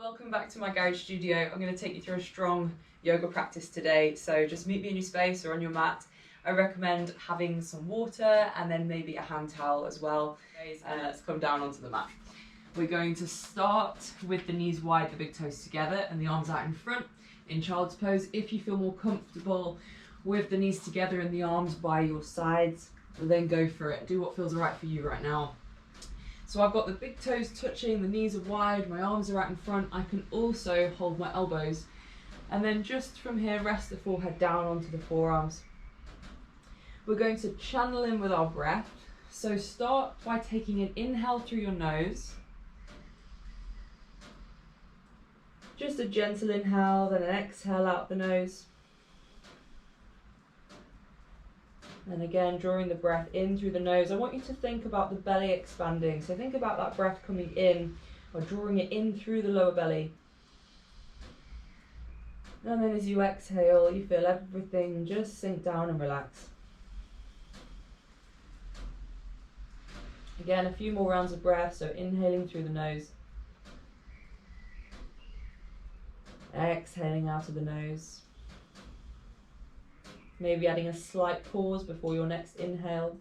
Welcome back to my garage studio. I'm going to take you through a strong yoga practice today. So just meet me in your space or on your mat. I recommend having some water and then maybe a hand towel as well. Let's come down onto the mat. We're going to start with the knees wide, the big toes together and the arms out in front in child's pose. If you feel more comfortable with the knees together and the arms by your sides, then go for it. Do what feels right for you right now. So I've got the big toes touching, the knees are wide, my arms are out in front. I can also hold my elbows. And then just from here, rest the forehead down onto the forearms. We're going to channel in with our breath. So start by taking an inhale through your nose. Just a gentle inhale, then an exhale out the nose. And again, drawing the breath in through the nose. I want you to think about the belly expanding. So think about that breath coming in or drawing it in through the lower belly. And then as you exhale, you feel everything just sink down and relax. Again, a few more rounds of breath. So inhaling through the nose. Exhaling out of the nose. Maybe adding a slight pause before your next inhale.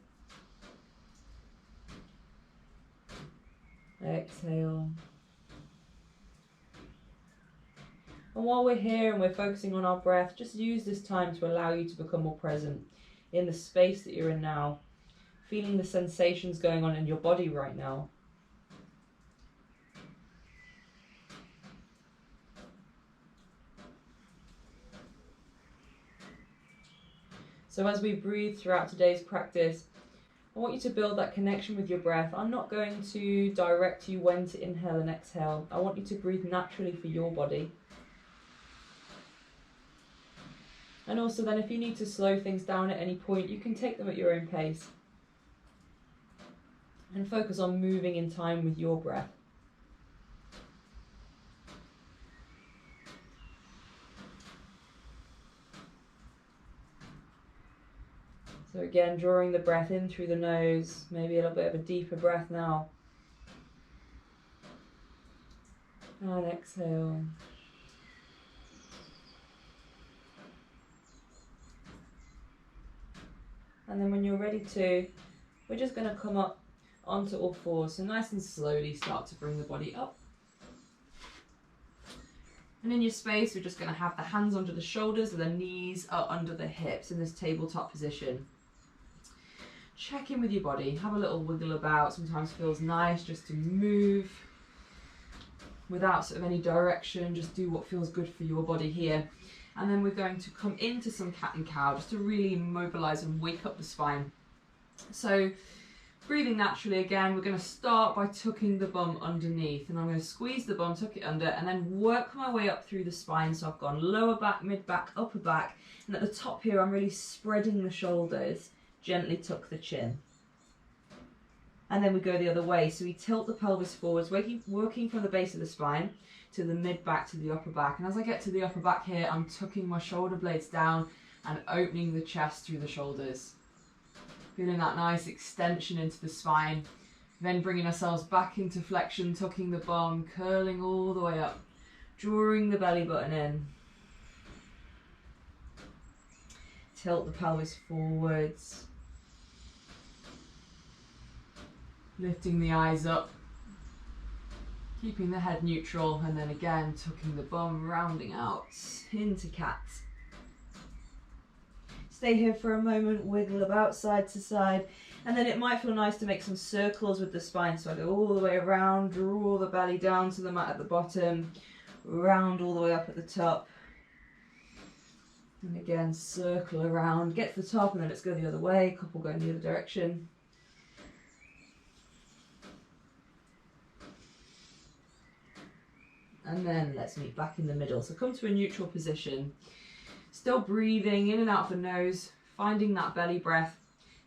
Exhale. And while we're here and we're focusing on our breath, just use this time to allow you to become more present in the space that you're in now, feeling the sensations going on in your body right now. So as we breathe throughout today's practice, I want you to build that connection with your breath. I'm not going to direct you when to inhale and exhale. I want you to breathe naturally for your body. And also then if you need to slow things down at any point, you can take them at your own pace. And focus on moving in time with your breath. So again, drawing the breath in through the nose, maybe a little bit of a deeper breath now. And exhale. And then when you're ready to, we're just going to come up onto all fours. So nice and slowly start to bring the body up. And in your space, we're just going to have the hands under the shoulders and the knees are under the hips in this tabletop position. Check in with your body, have a little wiggle about. Sometimes it feels nice just to move without sort of any direction, just do what feels good for your body here. And then we're going to come into some cat and cow just to really mobilize and wake up the spine. So breathing naturally again, we're going to start by tucking the bum underneath, and I'm going to squeeze the bum, tuck it under, and then work my way up through the spine. So I've gone lower back, mid back, upper back, and at the top here I'm really spreading the shoulders. Gently tuck the chin. And then we go the other way. So we tilt the pelvis forwards, working from the base of the spine to the mid back to the upper back. And as I get to the upper back here, I'm tucking my shoulder blades down and opening the chest through the shoulders. Feeling that nice extension into the spine. Then bringing ourselves back into flexion, tucking the bum, curling all the way up, drawing the belly button in. Tilt the pelvis forwards. Lifting the eyes up, keeping the head neutral, and then again tucking the bum, rounding out into cat. Stay here for a moment, wiggle about side to side, and then it might feel nice to make some circles with the spine. So I go all the way around, draw the belly down to the mat at the bottom, round all the way up at the top, and again circle around, get to the top, and then let's go the other way, couple going the other direction. And then let's meet back in the middle. So come to a neutral position. Still breathing in and out of the nose, finding that belly breath.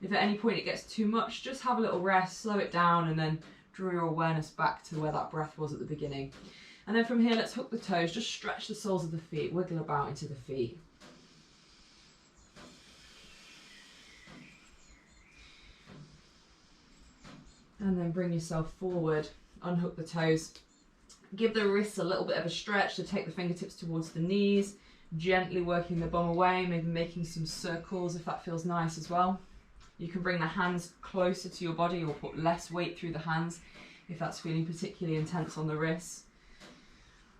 If at any point it gets too much, just have a little rest, slow it down, and then draw your awareness back to where that breath was at the beginning. And then from here, let's hook the toes, just stretch the soles of the feet, wiggle about into the feet. And then bring yourself forward, unhook the toes, Give the wrists a little bit of a stretch to take the fingertips towards the knees, gently working the bum away, maybe making some circles if that feels nice as well. You can bring the hands closer to your body or put less weight through the hands if that's feeling particularly intense on the wrists.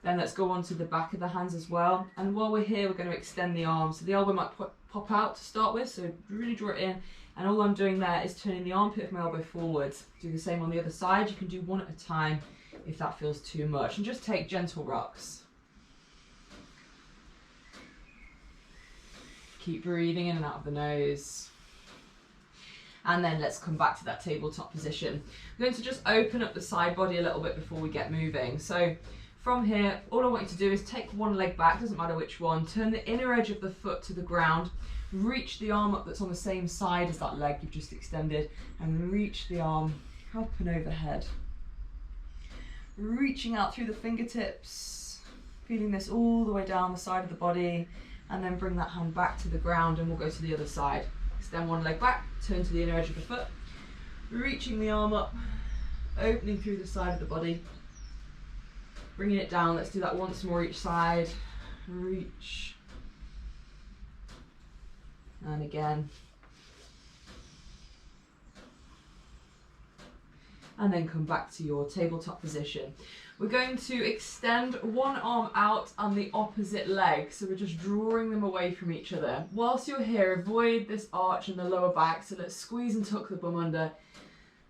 Then let's go on to the back of the hands as well. And while we're here, we're going to extend the arms. So the elbow might pop out to start with, so really draw it in. And all I'm doing there is turning the armpit of my elbow forwards. Do the same on the other side. You can do one at a time if that feels too much. And just take gentle rocks. Keep breathing in and out of the nose. And then let's come back to that tabletop position. I'm going to just open up the side body a little bit before we get moving. So from here, all I want you to do is take one leg back, doesn't matter which one, turn the inner edge of the foot to the ground, reach the arm up that's on the same side as that leg you've just extended, and reach the arm up and overhead. Reaching out through the fingertips, feeling this all the way down the side of the body, and then bring that hand back to the ground and we'll go to the other side. Extend one leg back, turn to the inner edge of the foot, reaching the arm up, opening through the side of the body, bringing it down. Let's do that once more each side. Reach. And again. And then come back to your tabletop position. We're going to extend one arm out on the opposite leg. So we're just drawing them away from each other. Whilst you're here, avoid this arch in the lower back. So let's squeeze and tuck the bum under.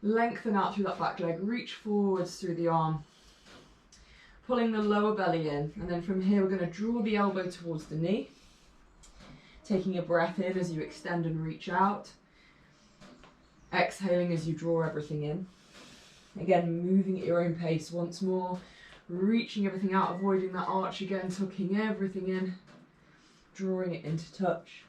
Lengthen out through that back leg. Reach forwards through the arm. Pulling the lower belly in, and then from here we're going to draw the elbow towards the knee, taking a breath in as you extend and reach out, exhaling as you draw everything in. Again, moving at your own pace once more, reaching everything out, avoiding that arch again, tucking everything in, drawing it into touch,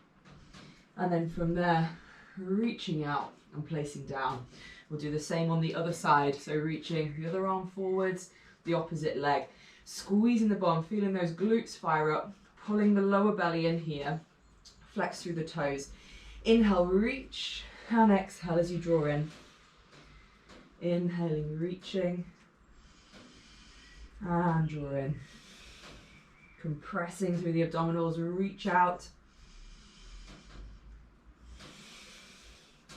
and then from there reaching out and placing down. We'll do the same on the other side, so reaching the other arm forwards, the opposite leg, squeezing the bum, feeling those glutes fire up, pulling the lower belly in here, flex through the toes. Inhale, reach, and exhale as you draw in. Inhaling, reaching, and draw in. Compressing through the abdominals, reach out.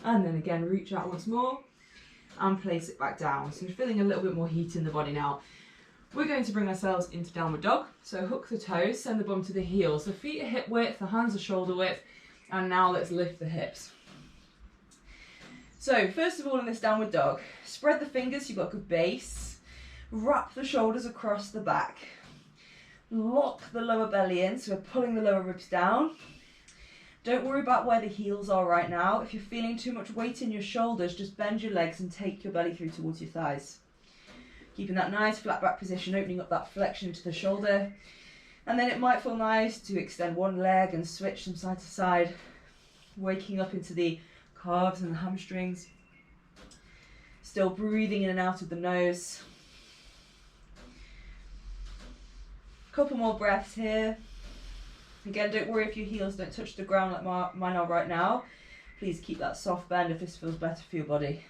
And then again, reach out once more and place it back down. So you're feeling a little bit more heat in the body now. We're going to bring ourselves into downward dog. So hook the toes, send the bum to the heels. So feet are hip width, the hands are shoulder width. And now let's lift the hips. So first of all in this downward dog, spread the fingers so you've got a good base. Wrap the shoulders across the back. Lock the lower belly in, so we're pulling the lower ribs down. Don't worry about where the heels are right now. If you're feeling too much weight in your shoulders, just bend your legs and take your belly through towards your thighs. Keeping that nice flat back position, opening up that flexion into the shoulder. And then it might feel nice to extend one leg and switch from side to side, waking up into the calves and the hamstrings. Still breathing in and out of the nose. Couple more breaths here. Again, don't worry if your heels don't touch the ground like mine are right now. Please keep that soft bend if this feels better for your body.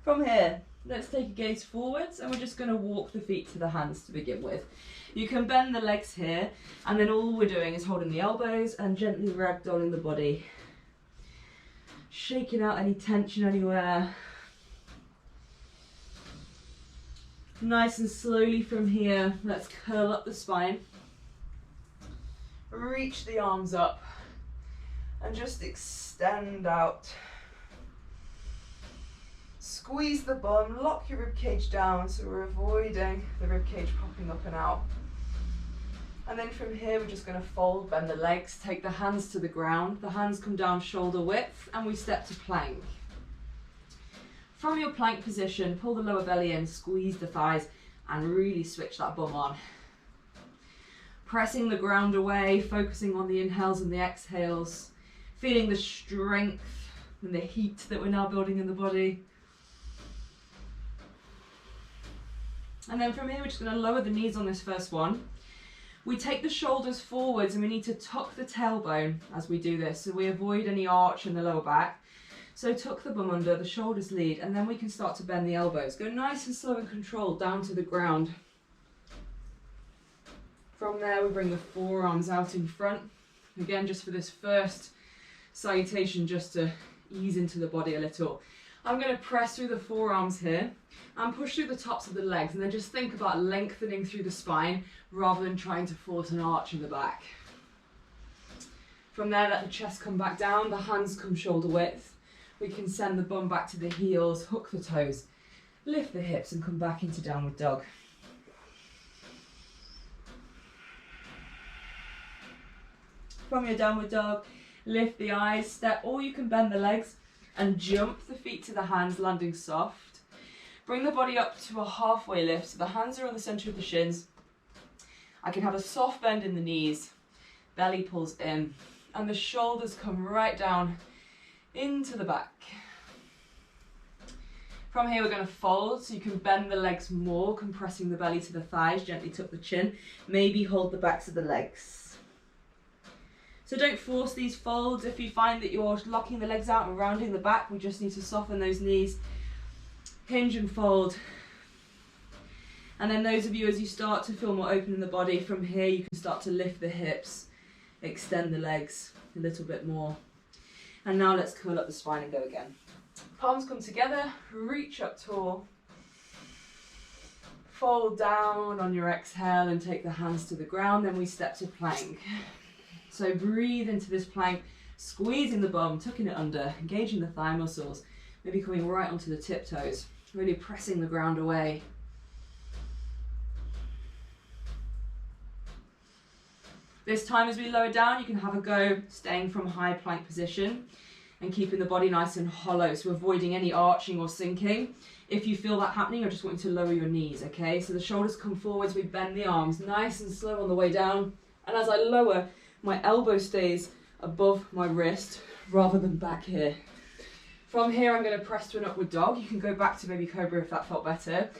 From here, let's take a gaze forwards and we're just going to walk the feet to the hands to begin with. You can bend the legs here and then all we're doing is holding the elbows and gently ragdolling the body. Shaking out any tension anywhere. Nice and slowly from here, let's curl up the spine. Reach the arms up and just extend out. Squeeze the bum, lock your ribcage down so we're avoiding the ribcage popping up and out. And then from here we're just going to fold, bend the legs, take the hands to the ground. The hands come down shoulder width and we step to plank. From your plank position, pull the lower belly in, squeeze the thighs and really switch that bum on. Pressing the ground away, focusing on the inhales and the exhales, feeling the strength and the heat that we're now building in the body. And then from here, we're just going to lower the knees on this first one. We take the shoulders forwards and we need to tuck the tailbone as we do this, so we avoid any arch in the lower back. So tuck the bum under, the shoulders lead, and then we can start to bend the elbows. Go nice and slow and controlled down to the ground. From there, we bring the forearms out in front. Again, just for this first salutation, just to ease into the body a little. I'm going to press through the forearms here and push through the tops of the legs, and then just think about lengthening through the spine rather than trying to force an arch in the back. From there, let the chest come back down, the hands come shoulder width. We can send the bum back to the heels, hook the toes, lift the hips and come back into downward dog. From your downward dog, lift the eyes, step, or you can bend the legs and jump the feet to the hands, landing soft. Bring the body up to a halfway lift, so the hands are on the center of the shins. I can have a soft bend in the knees, belly pulls in, and the shoulders come right down into the back. From here, we're going to fold, so you can bend the legs more, compressing the belly to the thighs, gently tuck the chin, maybe hold the backs of the legs. So don't force these folds. If you find that you're locking the legs out and rounding the back, we just need to soften those knees, hinge and fold. And then those of you, as you start to feel more open in the body, from here you can start to lift the hips, extend the legs a little bit more. And now let's curl up the spine and go again. Palms come together, reach up tall. Fold down on your exhale and take the hands to the ground, then we step to plank. So breathe into this plank, squeezing the bum, tucking it under, engaging the thigh muscles, maybe coming right onto the tiptoes, really pressing the ground away. This time as we lower down, you can have a go staying from high plank position and keeping the body nice and hollow, so avoiding any arching or sinking. If you feel that happening, I just want you to lower your knees, okay? So the shoulders come forwards, we bend the arms, nice and slow on the way down. And as I lower, my elbow stays above my wrist rather than back here. From here, I'm going to press to an upward dog. You can go back to baby cobra if that felt better.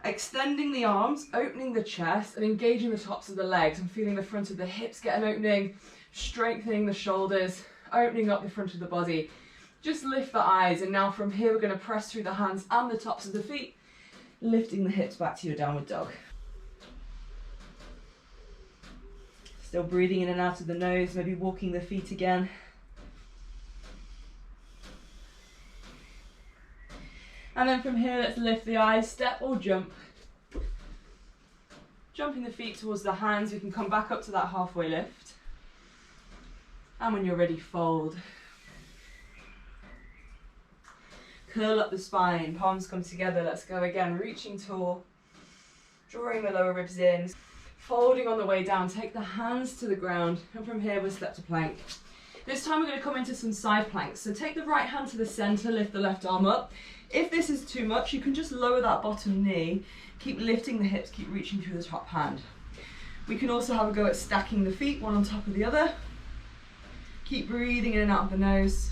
Extending the arms, opening the chest and engaging the tops of the legs. I'm feeling the front of the hips get an opening, strengthening the shoulders, opening up the front of the body. Just lift the eyes, and now from here we're going to press through the hands and the tops of the feet, lifting the hips back to your downward dog. Still breathing in and out of the nose, maybe walking the feet again. And then from here, let's lift the eyes, step or jump. Jumping the feet towards the hands, we can come back up to that halfway lift. And when you're ready, fold. Curl up the spine, palms come together, let's go again, reaching tall, drawing the lower ribs in. Folding on the way down, take the hands to the ground, and from here we'll step to plank. This time we're going to come into some side planks. So take the right hand to the center, lift the left arm up. If this is too much, you can just lower that bottom knee, keep lifting the hips, keep reaching through the top hand. We can also have a go at stacking the feet, one on top of the other. Keep breathing in and out of the nose.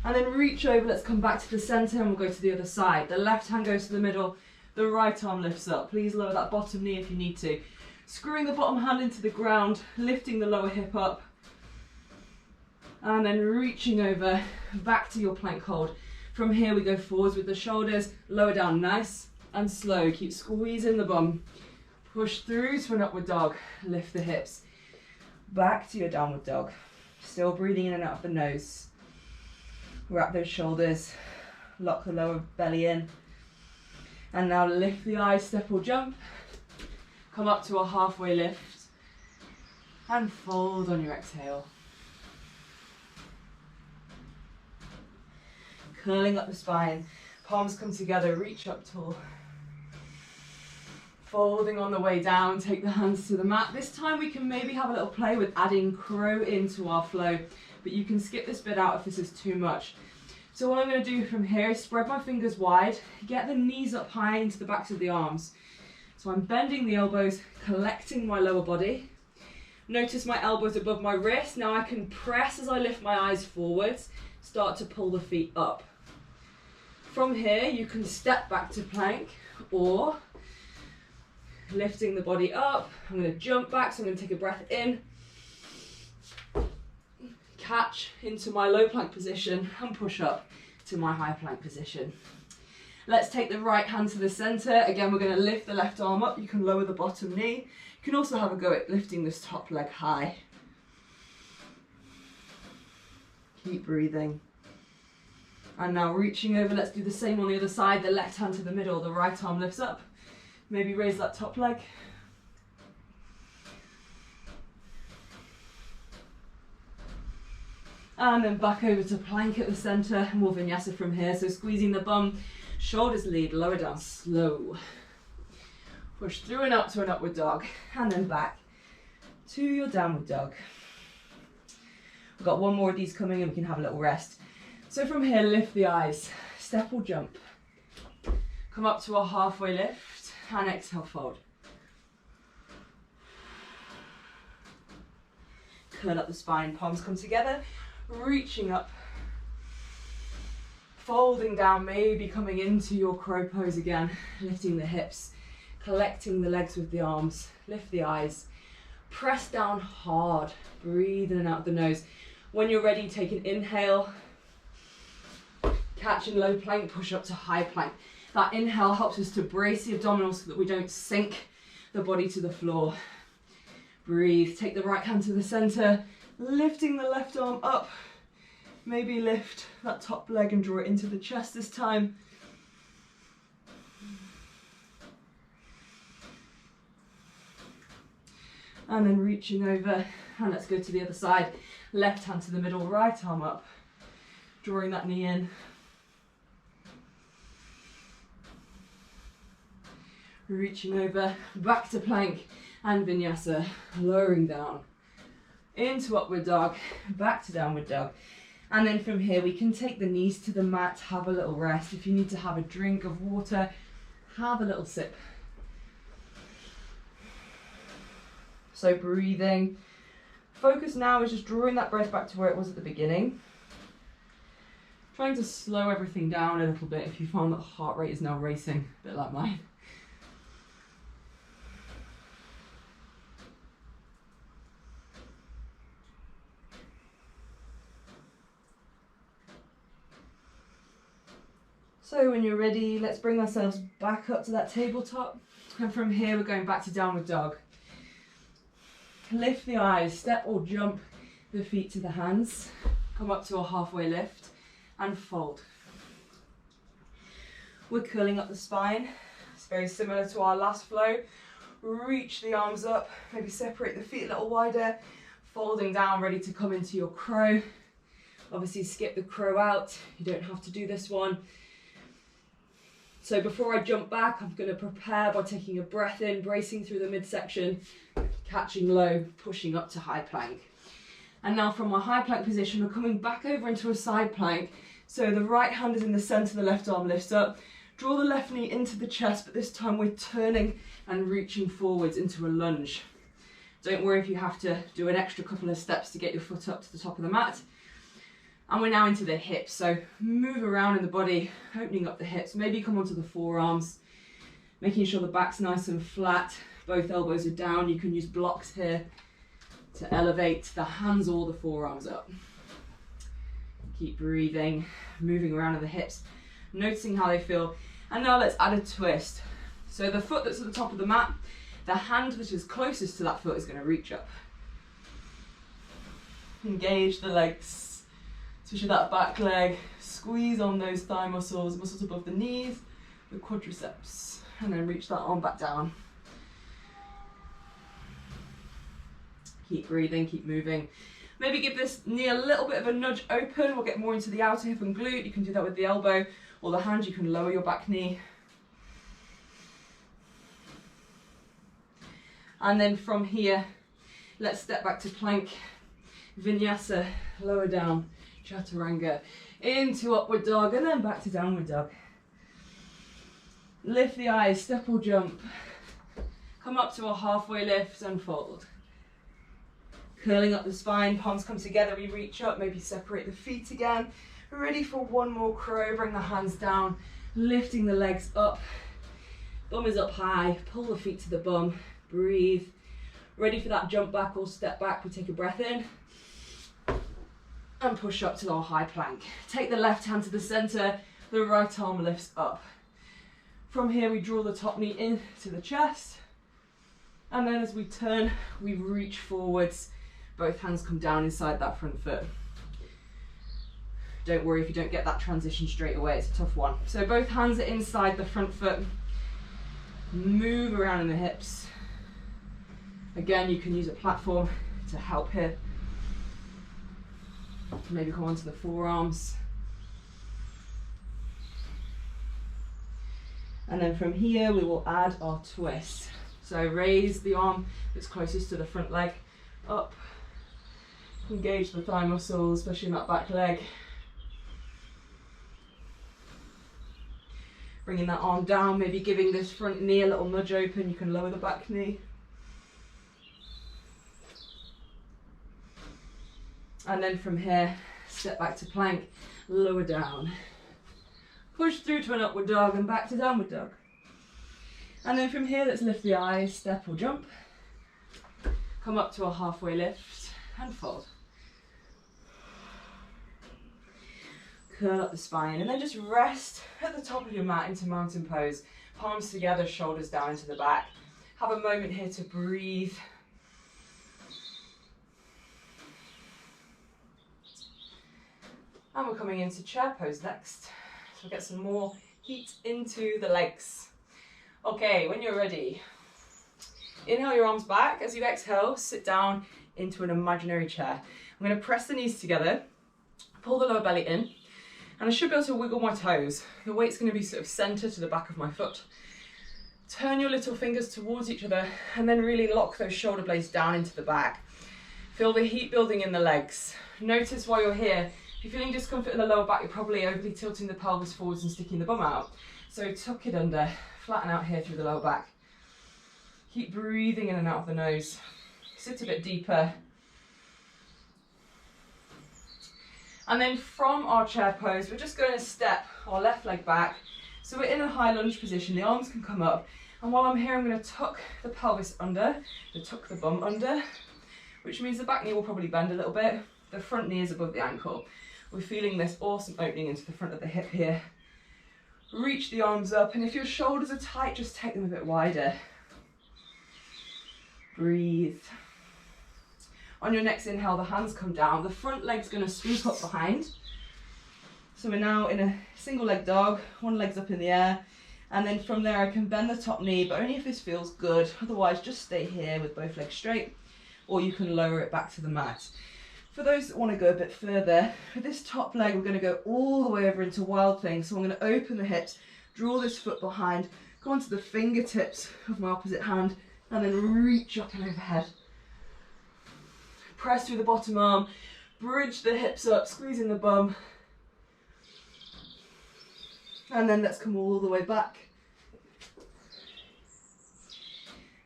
And then reach over, let's come back to the center and we'll go to the other side. The left hand goes to the middle, the right arm lifts up. Please lower that bottom knee if you need to. Screwing the bottom hand into the ground, lifting the lower hip up, and then reaching over back to your plank hold. From here we go forwards with the shoulders, lower down nice and slow. Keep squeezing the bum. Push through to an upward dog, lift the hips. Back to your downward dog. Still breathing in and out of the nose. Wrap those shoulders, lock the lower belly in. And now lift the eyes, step or jump. Come up to a halfway lift and fold on your exhale. Curling up the spine, palms come together, reach up tall. Folding on the way down, take the hands to the mat. This time we can maybe have a little play with adding crow into our flow, but you can skip this bit out if this is too much. So what I'm going to do from here is spread my fingers wide, get the knees up high into the backs of the arms. So I'm bending the elbows, collecting my lower body. Notice my elbows above my wrist. Now I can press as I lift my eyes forwards, start to pull the feet up. From here, you can step back to plank or lifting the body up. I'm going to jump back, so I'm going to take a breath in. catch into my low plank position and push up to my high plank position. Let's take the right hand to the center. Again, we're going to lift the left arm up. You can lower the bottom knee. You can also have a go at lifting this top leg high. Keep breathing. And now reaching over, let's do the same on the other side. The left hand to the middle, the right arm lifts up. Maybe raise that top leg. And then back over to plank at the center, more vinyasa from here. So squeezing the bum, shoulders lead, lower down, slow. Push through and up to an upward dog, and then back to your downward dog. We've got one more of these coming and we can have a little rest. So from here, lift the eyes, step or jump. Come up to a halfway lift, and exhale, fold. Curl up the spine, palms come together. Reaching up, folding down, maybe coming into your crow pose again, lifting the hips, collecting the legs with the arms, lift the eyes, press down hard, breathe in and out the nose. When you're ready, take an inhale, catch in low plank, push up to high plank. That inhale helps us to brace the abdominals so that we don't sink the body to the floor. Breathe, take the right hand to the center, lifting the left arm up, maybe lift that top leg and draw it into the chest this time. And then reaching over, and let's go to the other side. Left hand to the middle, right arm up, drawing that knee in. Reaching over, back to plank and vinyasa, lowering down. Into upward dog, back to downward dog. And then from here we can take the knees to the mat, have a little rest. If you need to have a drink of water, have a little sip. So breathing. Focus now is just drawing that breath back to where it was at the beginning. Trying to slow everything down a little bit if you find that the heart rate is now racing, a bit like mine. So when you're ready, let's bring ourselves back up to that tabletop. And from here, we're going back to downward dog. Lift the eyes, step or jump the feet to the hands. Come up to a halfway lift and fold. We're curling up the spine. It's very similar to our last flow. Reach the arms up, maybe separate the feet a little wider. Folding down, ready to come into your crow. Obviously skip the crow out. You don't have to do this one. So before I jump back, I'm going to prepare by taking a breath in, bracing through the midsection, catching low, pushing up to high plank. And now from my high plank position, we're coming back over into a side plank. So the right hand is in the center, the left arm lifts up. Draw the left knee into the chest, but this time we're turning and reaching forwards into a lunge. Don't worry if you have to do an extra couple of steps to get your foot up to the top of the mat. And we're now into the hips, so move around in the body, opening up the hips, maybe come onto the forearms, making sure the back's nice and flat, both elbows are down. You can use blocks here to elevate the hands or the forearms up. Keep breathing, moving around in the hips, noticing how they feel. And now let's add a twist. So the foot that's at the top of the mat, the hand which is closest to that foot is going to reach up. Engage the legs. Especially that back leg, squeeze on those thigh muscles, muscles above the knees, the quadriceps, and then reach that arm back down. Keep breathing, keep moving. Maybe give this knee a little bit of a nudge open. We'll get more into the outer hip and glute. You can do that with the elbow or the hand. You can lower your back knee. And then from here, let's step back to plank, vinyasa, lower down. Chaturanga, into upward dog, and then back to downward dog. Lift the eyes, step or jump. Come up to a halfway lift and fold. Curling up the spine, palms come together, we reach up, maybe separate the feet again. Ready for one more crow, bring the hands down, lifting the legs up. Bum is up high, pull the feet to the bum, breathe. Ready for that jump back or step back, we take a breath in. and push up to our high plank. Take the left hand to the center, the right arm lifts up. From here we draw the top knee into the chest, and then as we turn, we reach forwards. Both hands come down inside that front foot. Don't worry if you don't get that transition straight away, it's a tough one. So both hands are inside the front foot. Move around in the hips. Again, you can use a platform to help here. Maybe come onto the forearms. And then from here, we will add our twist. So raise the arm that's closest to the front leg up. Engage the thigh muscles, especially in that back leg. Bringing that arm down, maybe giving this front knee a little nudge open. You can lower the back knee. And then from here, step back to plank, lower down. Push through to an upward dog and back to downward dog. And then from here, let's lift the eyes, step or jump. Come up to a halfway lift and fold. Curl up the spine and then just rest at the top of your mat into mountain pose. Palms together, shoulders down into the back. Have a moment here to breathe. And we're coming into chair pose next. So we'll get some more heat into the legs. Okay, when you're ready, inhale your arms back. As you exhale, sit down into an imaginary chair. I'm going to press the knees together, pull the lower belly in, and I should be able to wiggle my toes. The weight's going to be sort of centre to the back of my foot. Turn your little fingers towards each other and then really lock those shoulder blades down into the back. Feel the heat building in the legs. Notice while you're here, if you're feeling discomfort in the lower back, you're probably overly tilting the pelvis forwards and sticking the bum out. So tuck it under, flatten out here through the lower back. Keep breathing in and out of the nose. Sit a bit deeper. And then from our chair pose, we're just going to step our left leg back. So we're in a high lunge position, the arms can come up. And while I'm here, I'm going to tuck the pelvis under, tuck the bum under, which means the back knee will probably bend a little bit. The front knee is above the ankle. We're feeling this awesome opening into the front of the hip here. Reach the arms up, and if your shoulders are tight, just take them a bit wider. Breathe. On your next inhale, the hands come down. The front leg's going to swoop up behind. So we're now in a single leg dog. One leg's up in the air. And then from there, I can bend the top knee, but only if this feels good. Otherwise, just stay here with both legs straight, or you can lower it back to the mat. For those that want to go a bit further, with this top leg, we're going to go all the way over into wild thing. So I'm going to open the hips, draw this foot behind, go onto the fingertips of my opposite hand, and then reach up and overhead. Press through the bottom arm, bridge the hips up, squeezing the bum. And then let's come all the way back.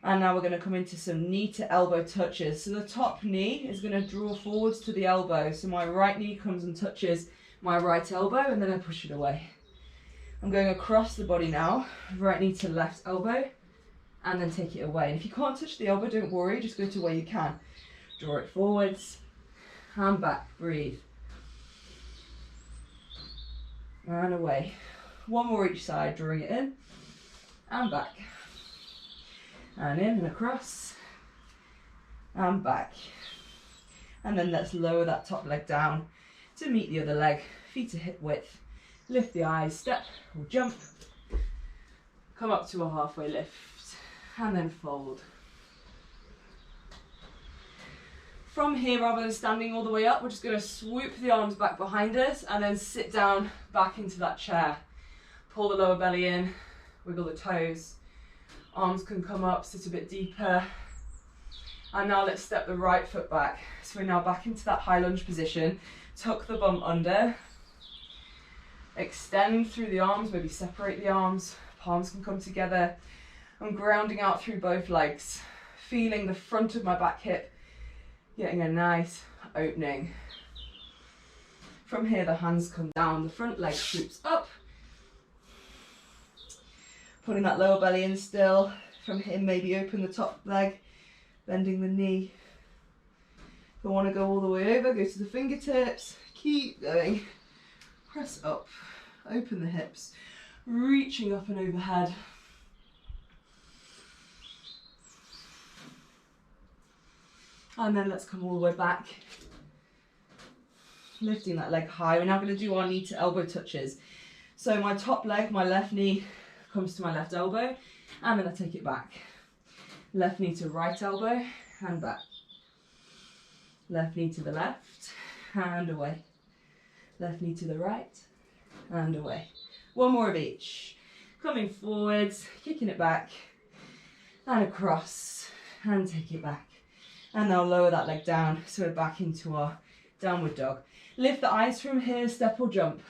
And now we're going to come into some knee to elbow touches. So the top knee is going to draw forwards to the elbow. So my right knee comes and touches my right elbow, and then I push it away. I'm going across the body now, right knee to left elbow, and then take it away. And if you can't touch the elbow, don't worry, just go to where you can. Draw it forwards, and back, breathe. And away. One more each side, drawing it in, and back. And in and across, and back. And then let's lower that top leg down to meet the other leg, feet to hip width. Lift the eyes, step or jump. Come up to a halfway lift, and then fold. From here, rather than standing all the way up, we're just going to swoop the arms back behind us and then sit down back into that chair. Pull the lower belly in, wiggle the toes. Arms can come up, sit a bit deeper. And now let's step the right foot back. So we're now back into that high lunge position. Tuck the bum under. Extend through the arms, maybe separate the arms. Palms can come together. I'm grounding out through both legs. Feeling the front of my back hip getting a nice opening. From here, the hands come down. The front leg swoops up. Putting that lower belly in still. From here, maybe open the top leg, bending the knee. If I want to go all the way over, go to the fingertips, Keep going. Press up, open the hips, reaching up and overhead. And then let's come all the way back. Lifting that leg high. We're now going to do our knee to elbow touches. So my top leg, my left knee comes to my left elbow, and then I take it back. Left knee to right elbow, and back. Left knee to the left, and away. Left knee to the right, and away. One more of each. Coming forwards, kicking it back, and across, and take it back. And now lower that leg down, so we're back into our downward dog. Lift the eyes from here, step or jump.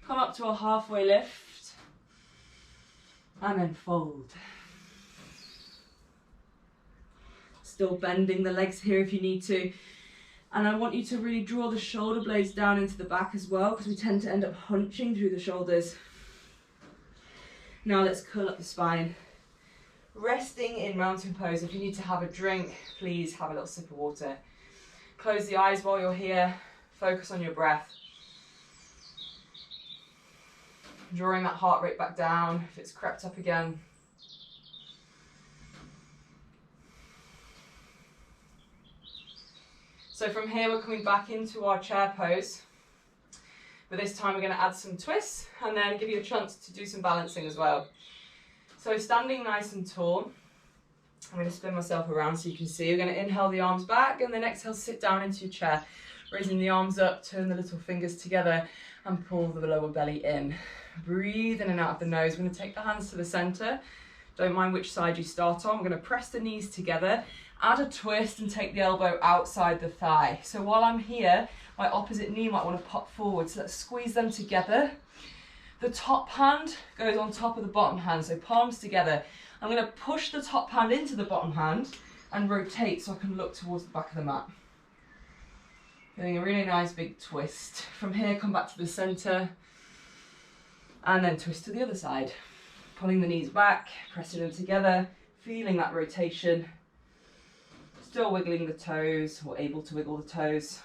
Come up to a halfway lift, and then fold. Still bending the legs here if you need to. And I want you to really draw the shoulder blades down into the back as well, because we tend to end up hunching through the shoulders. Now let's curl up the spine. Resting in mountain pose. If you need to have a drink, please have a little sip of water. Close the eyes while you're here. Focus on your breath. Drawing that heart rate back down if it's crept up again. So from here we're coming back into our chair pose, but this time we're going to add some twists and then give you a chance to do some balancing as well. So standing nice and tall, I'm going to spin myself around so you can see. You're going to inhale the arms back and then exhale, sit down into your chair, raising the arms up, turn the little fingers together and pull the lower belly in. Breathe in and out of the nose. We're going to take the hands to the center. Don't mind which side you start on. We're going to press the knees together, add a twist and take the elbow outside the thigh. So while I'm here, my opposite knee might want to pop forward. So let's squeeze them together. The top hand goes on top of the bottom hand, so palms together. I'm going to push the top hand into the bottom hand and rotate so I can look towards the back of the mat. Doing a really nice big twist. From here, come back to the center and then twist to the other side. Pulling the knees back, pressing them together, feeling that rotation. Still wiggling the toes, or able to wiggle the toes.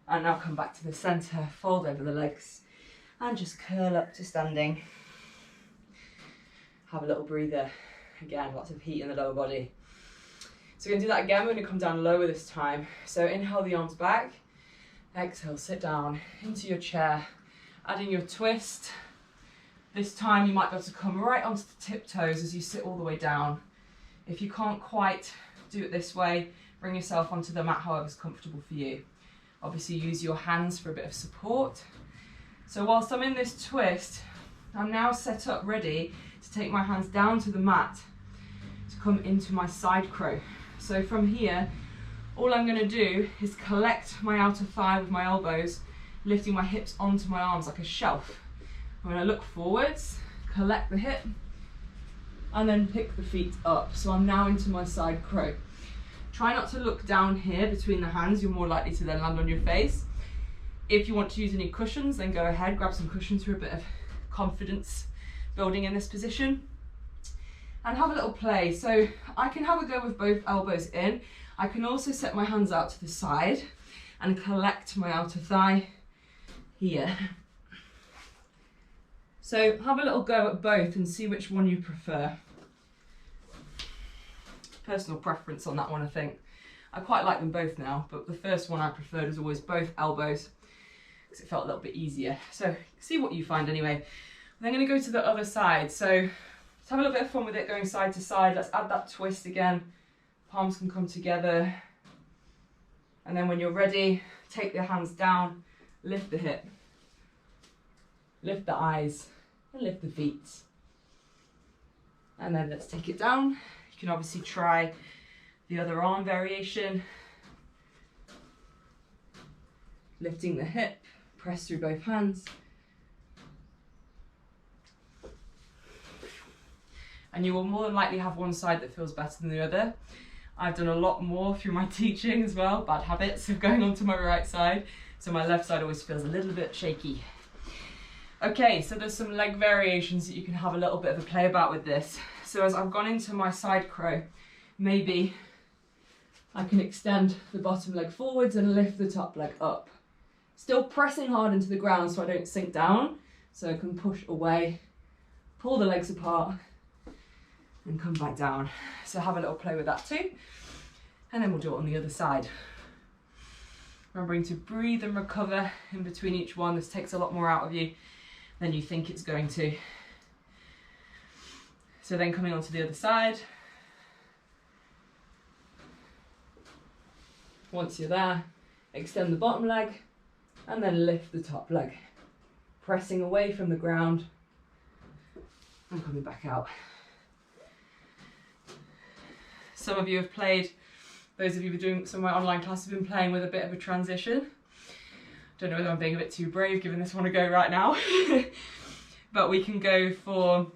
And now come back to the center, fold over the legs, and just curl up to standing. Have a little breather. Again, lots of heat in the lower body. So we're going to do that again. We're going to come down lower this time. So inhale the arms back, exhale, sit down into your chair, adding your twist. This time you might be able to come right onto the tiptoes as you sit all the way down. If you can't quite do it this way, bring yourself onto the mat however is comfortable for you. Obviously use your hands for a bit of support. So whilst I'm in this twist, I'm now set up ready to take my hands down to the mat to come into my side crow. So from here, all I'm going to do is collect my outer thigh with my elbows, lifting my hips onto my arms like a shelf. I'm going to look forwards, collect the hip, and then pick the feet up. So I'm now into my side crow. Try not to look down here between the hands, you're more likely to then land on your face. If you want to use any cushions, then go ahead, grab some cushions for a bit of confidence building in this position. And have a little play. So I can have a go with both elbows in. I can also set my hands out to the side and collect my outer thigh here. So have a little go at both and see which one you prefer. Personal preference on that one, I think. I quite like them both now, but the first one I preferred was always both elbows because it felt a little bit easier. So see what you find anyway. I'm then going to go to the other side. So let's have a little bit of fun with it going side to side. Let's add that twist again. Palms can come together. And then when you're ready, take the hands down, lift the hip, lift the eyes, and lift the feet. And then let's take it down. You can obviously try the other arm variation. Lifting the hip, press through both hands. And you will more than likely have one side that feels better than the other. I've done a lot more through my teaching as well, bad habits of going onto my right side. So my left side always feels a little bit shaky. Okay, so there's some leg variations that you can have a little bit of a play about with this. So as I've gone into my side crow, maybe I can extend the bottom leg forwards and lift the top leg up. Still pressing hard into the ground so I don't sink down. So I can push away, pull the legs apart, and come back down. So have a little play with that too. And then we'll do it on the other side. Remembering to breathe and recover in between each one. This takes a lot more out of you than you think it's going to. So then coming on to the other side. Once you're there, extend the bottom leg and then lift the top leg. Pressing away from the ground and coming back out. Some of you have played, those of you who are doing some of my online classes have been playing with a bit of a transition. Don't know whether I'm being a bit too brave giving this one a go right now. But we can go for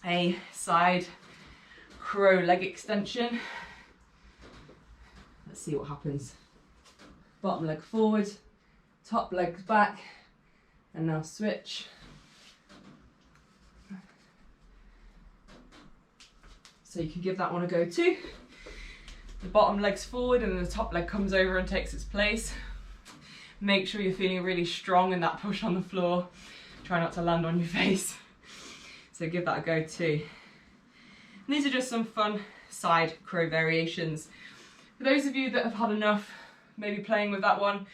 a side crow leg extension. Let's see what happens. Bottom leg forward, top leg back, and now switch. So you can give that one a go too. The bottom leg's forward and then the top leg comes over and takes its place. Make sure you're feeling really strong in that push on the floor. Try not to land on your face. So give that a go too. And these are just some fun side crow variations. For those of you that have had enough, maybe playing with that one,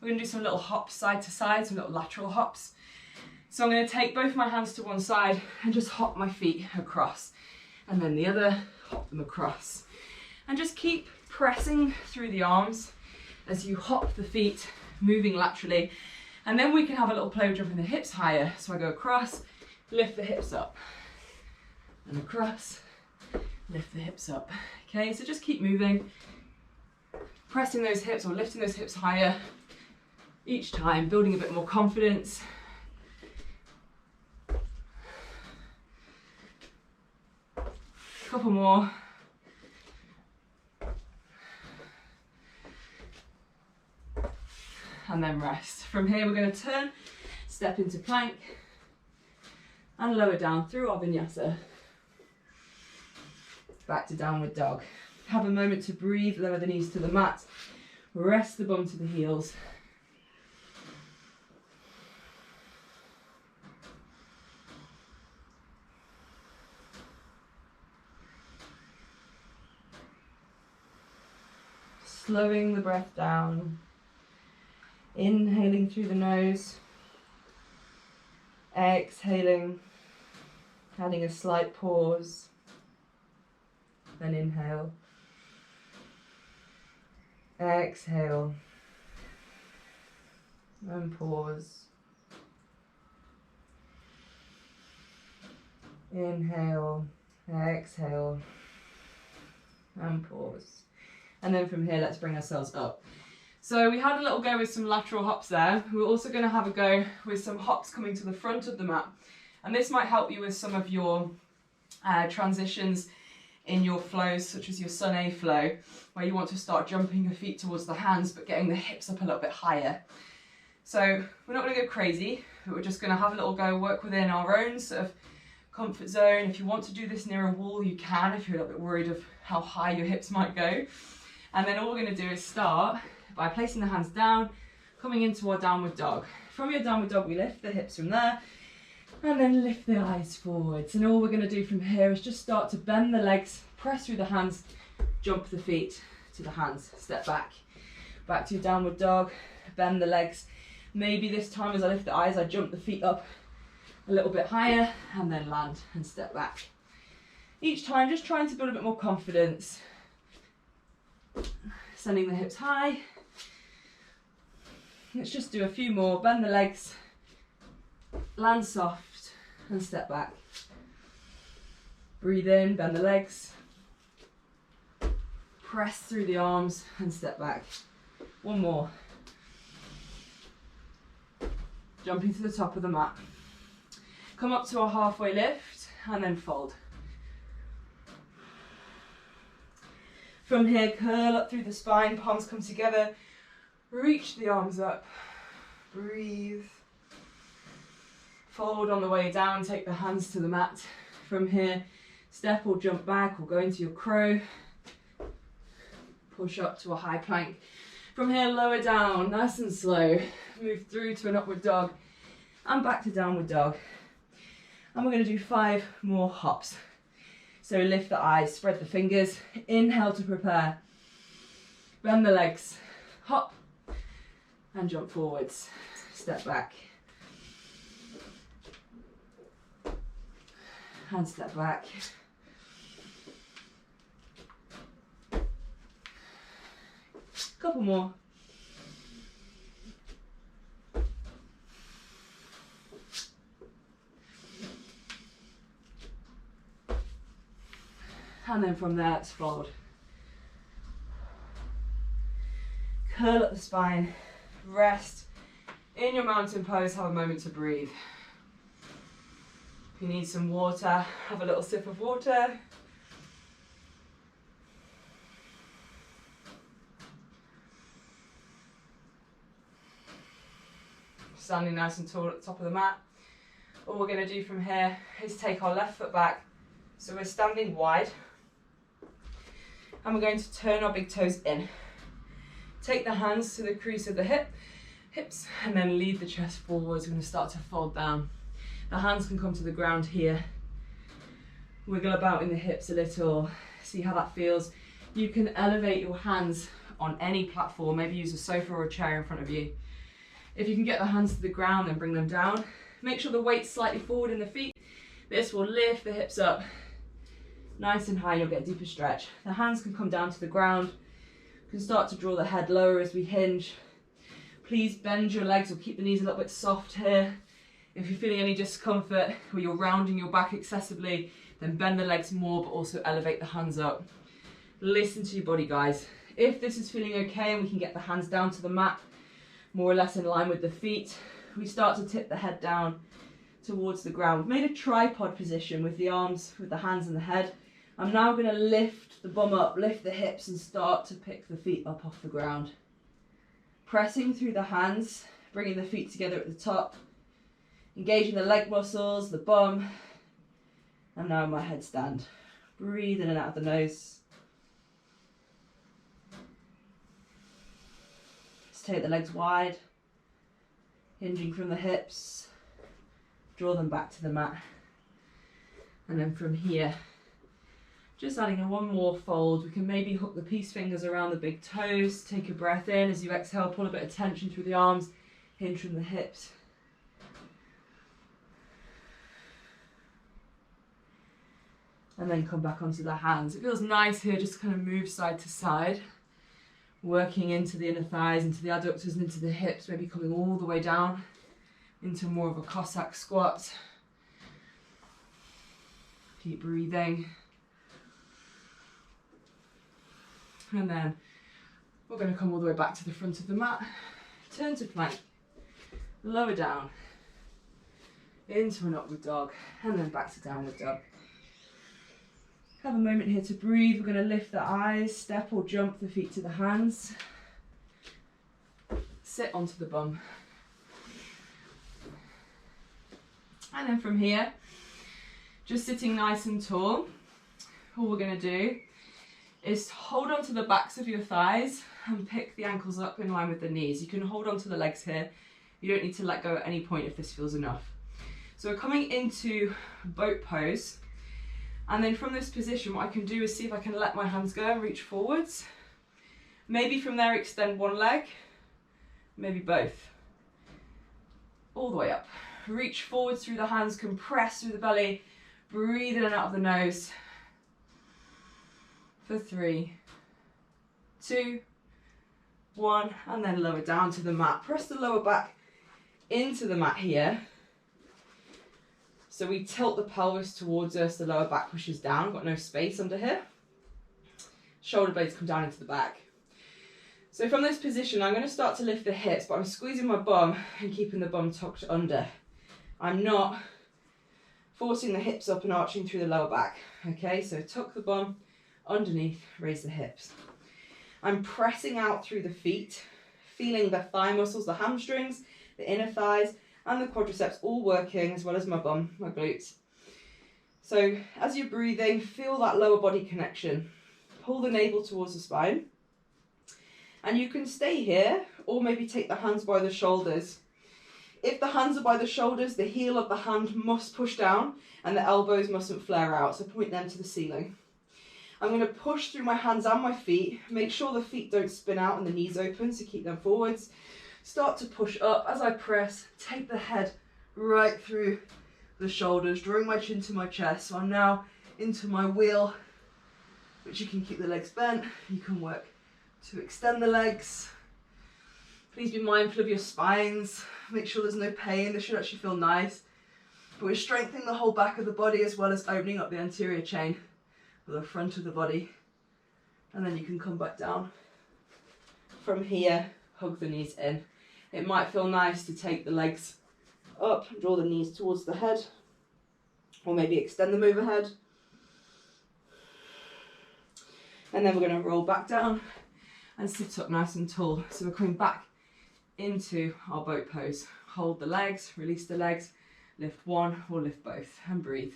we're going to do some little hops side to side, some little lateral hops. So I'm going to take both my hands to one side and just hop my feet across. And then the other, hop them across. And just keep pressing through the arms as you hop the feet, moving laterally. And then we can have a little play with jumping the hips higher. So I go across, lift the hips up. And across, lift the hips up. Okay, so just keep moving. Pressing those hips or lifting those hips higher each time, building a bit more confidence. Couple more. And then rest. From here we're going to turn, step into plank and lower down through our vinyasa. Back to downward dog. Have a moment to breathe, lower the knees to the mat, rest the bum to the heels. Slowing the breath down, inhaling through the nose, exhaling, adding a slight pause, then inhale, exhale, and pause, inhale, exhale, and pause. And then from here, let's bring ourselves up. So we had a little go with some lateral hops there. We're also going to have a go with some hops coming to the front of the mat. And this might help you with some of your transitions in your flows, such as your Sun A flow, where you want to start jumping your feet towards the hands, but getting the hips up a little bit higher. So we're not going to go crazy, but we're just going to have a little go, work within our own sort of comfort zone. If you want to do this near a wall, you can, if you're a little bit worried of how high your hips might go. And then all we're going to do is start by placing the hands down, coming into our downward dog. From your downward dog, we lift the hips from there, and then lift the eyes forwards. And all we're going to do from here is just start to bend the legs, press through the hands, jump the feet to the hands, step back. Back to your downward dog, bend the legs. Maybe this time as I lift the eyes, I jump the feet up a little bit higher, and then land and step back. Each time, just trying to build a bit more confidence. Sending the hips high. Let's just do a few more. Bend the legs, land soft, and step back. Breathe in, bend the legs, press through the arms, and step back. One more. Jumping to the top of the mat. Come up to a halfway lift, and then fold. From here, curl up through the spine, palms come together, reach the arms up, breathe. Fold on the way down, take the hands to the mat. From here, step or jump back or go into your crow. Push up to a high plank. From here, lower down, nice and slow. Move through to an upward dog and back to downward dog. And we're going to do 5 more hops. So lift the eyes, spread the fingers, inhale to prepare. Bend the legs, hop, and jump forwards. Step back. And step back. Couple more. And then from there, it's fold. Curl up the spine, rest. In your mountain pose, have a moment to breathe. If you need some water, have a little sip of water. Standing nice and tall at the top of the mat. All we're going to do from here is take our left foot back. So we're standing wide. And we're going to turn our big toes in. Take the hands to the crease of the hips, and then lead the chest forwards. We're going to start to fold down. The hands can come to the ground here. Wiggle about in the hips a little. See how that feels. You can elevate your hands on any platform. Maybe use a sofa or a chair in front of you. If you can get the hands to the ground, then bring them down. Make sure the weight's slightly forward in the feet. This will lift the hips up nice and high, and you'll get a deeper stretch. The hands can come down to the ground. You can start to draw the head lower as we hinge. Please bend your legs or keep the knees a little bit soft here. If you're feeling any discomfort or you're rounding your back excessively, then bend the legs more, but also elevate the hands up. Listen to your body, guys. If this is feeling okay and we can get the hands down to the mat, more or less in line with the feet, we start to tip the head down towards the ground. We've made a tripod position with the arms, with the hands and the head. I'm now going to lift the bum up, lift the hips, and start to pick the feet up off the ground. Pressing through the hands, bringing the feet together at the top, engaging the leg muscles, the bum, and now my headstand. Breathe in and out of the nose. Let's take the legs wide, hinging from the hips, draw them back to the mat. And then from here, just adding in one more fold. We can maybe hook the peace fingers around the big toes. Take a breath in. As you exhale, pull a bit of tension through the arms, hinge from the hips. And then come back onto the hands. It feels nice here, just kind of move side to side, working into the inner thighs, into the adductors and into the hips, maybe coming all the way down into more of a Cossack squat. Keep breathing. And then we're going to come all the way back to the front of the mat. Turn to plank. Lower down. Into an upward dog. And then back to downward dog. Have a moment here to breathe. We're going to lift the eyes, step or jump the feet to the hands. Sit onto the bum. And then from here, just sitting nice and tall, all we're going to do is hold on to the backs of your thighs and pick the ankles up in line with the knees. You can hold on to the legs here. You don't need to let go at any point if this feels enough. So we're coming into boat pose. And then from this position, what I can do is see if I can let my hands go and reach forwards. Maybe from there, extend one leg, maybe both. All the way up. Reach forwards through the hands, compress through the belly, breathe in and out of the nose. For 3, 2, 1, and then lower down to the mat. Press the lower back into the mat here. So we tilt the pelvis towards us, the lower back pushes down, got no space under here. Shoulder blades come down into the back. So from this position, I'm going to start to lift the hips, but I'm squeezing my bum and keeping the bum tucked under. I'm not forcing the hips up and arching through the lower back. Okay, so tuck the bum underneath, raise the hips. I'm pressing out through the feet, feeling the thigh muscles, the hamstrings, the inner thighs, and the quadriceps all working, as well as my bum, my glutes. So as you're breathing, feel that lower body connection. Pull the navel towards the spine. And you can stay here, or maybe take the hands by the shoulders. If the hands are by the shoulders, the heel of the hand must push down and the elbows mustn't flare out, so point them to the ceiling. I'm going to push through my hands and my feet, make sure the feet don't spin out and the knees open, so keep them forwards. Start to push up. As I press, take the head right through the shoulders, drawing my chin to my chest. So I'm now into my wheel, which you can keep the legs bent. You can work to extend the legs. Please be mindful of your spines. Make sure there's no pain. This should actually feel nice. But we're strengthening the whole back of the body as well as opening up the anterior chain of the front of the body. And then you can come back down. From here, hug the knees in. It might feel nice to take the legs up and draw the knees towards the head, or maybe extend them overhead. And then we're going to roll back down and sit up nice and tall. So we're coming back into our boat pose. Hold the legs, release the legs, lift one or lift both, and breathe.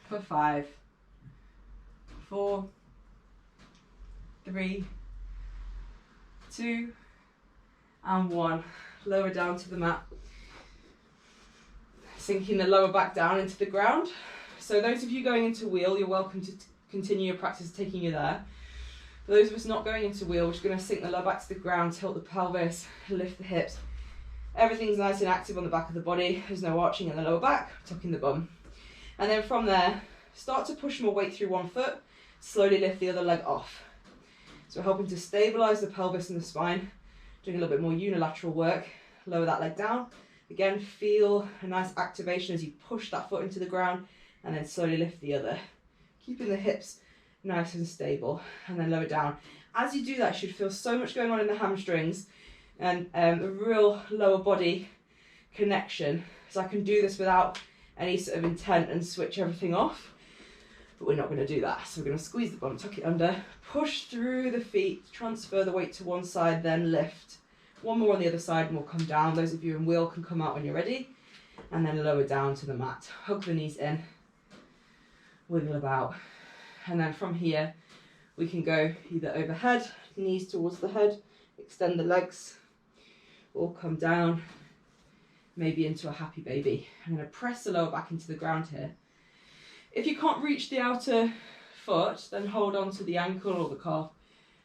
For 5, 4, 3, 2, and 1. Lower down to the mat. Sinking the lower back down into the ground. So those of you going into wheel, you're welcome to continue your practice taking you there. For those of us not going into wheel, we're just going to sink the lower back to the ground, tilt the pelvis, lift the hips. Everything's nice and active on the back of the body. There's no arching in the lower back, tucking the bum. And then from there, start to push more weight through one foot, slowly lift the other leg off. So we're helping to stabilise the pelvis and the spine, doing a little bit more unilateral work. Lower that leg down. Again, feel a nice activation as you push that foot into the ground and then slowly lift the other. Keeping the hips nice and stable, and then lower down. As you do that, you should feel so much going on in the hamstrings and a real lower body connection. So I can do this without any sort of intent and switch everything off, but we're not going to do that. So we're going to squeeze the bum, tuck it under, push through the feet, transfer the weight to one side, then lift. One more on the other side and we'll come down. Those of you in wheel can come out when you're ready, and then lower down to the mat. Hug the knees in, wiggle about, and then from here we can go either overhead, knees towards the head, extend the legs, or come down, maybe into a happy baby. I'm going to press the lower back into the ground here. If you can't reach the outer foot, then hold on to the ankle or the calf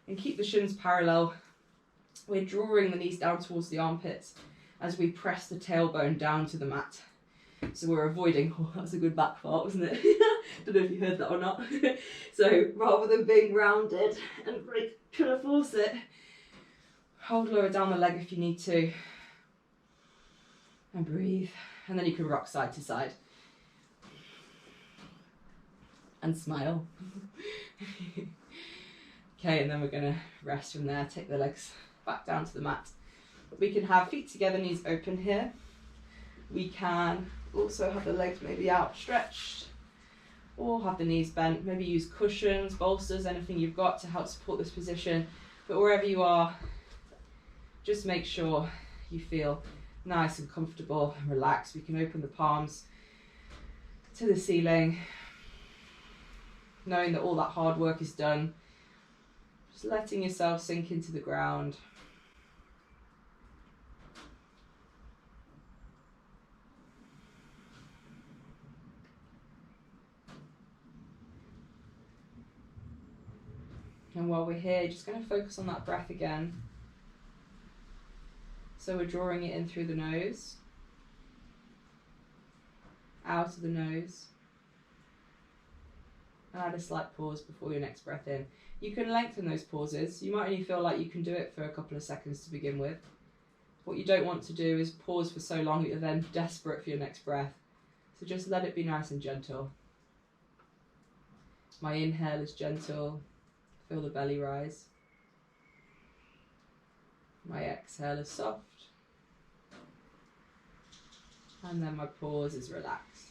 and keep the shins parallel. We're drawing the knees down towards the armpits as we press the tailbone down to the mat. So we're avoiding, oh, that's a good back part, wasn't it? Don't know if you heard that or not. So rather than being rounded and trying to force it, hold lower down the leg if you need to. And breathe. And then you can rock side to side. And smile. Okay, and then we're going to rest from there. Take the legs back down to the mat. We can have feet together, knees open here. We can also have the legs maybe outstretched, or have the knees bent. Maybe use cushions, bolsters, anything you've got to help support this position. But wherever you are, just make sure you feel nice and comfortable and relaxed. We can open the palms to the ceiling, knowing that all that hard work is done. Just letting yourself sink into the ground. And while we're here, just going to focus on that breath again. So we're drawing it in through the nose, out of the nose, and add a slight pause before your next breath in. You can lengthen those pauses. You might only feel like you can do it for a couple of seconds to begin with. What you don't want to do is pause for so long that you're then desperate for your next breath. So just let it be nice and gentle. My inhale is gentle. Feel the belly rise. My exhale is soft. And then my pause is relaxed.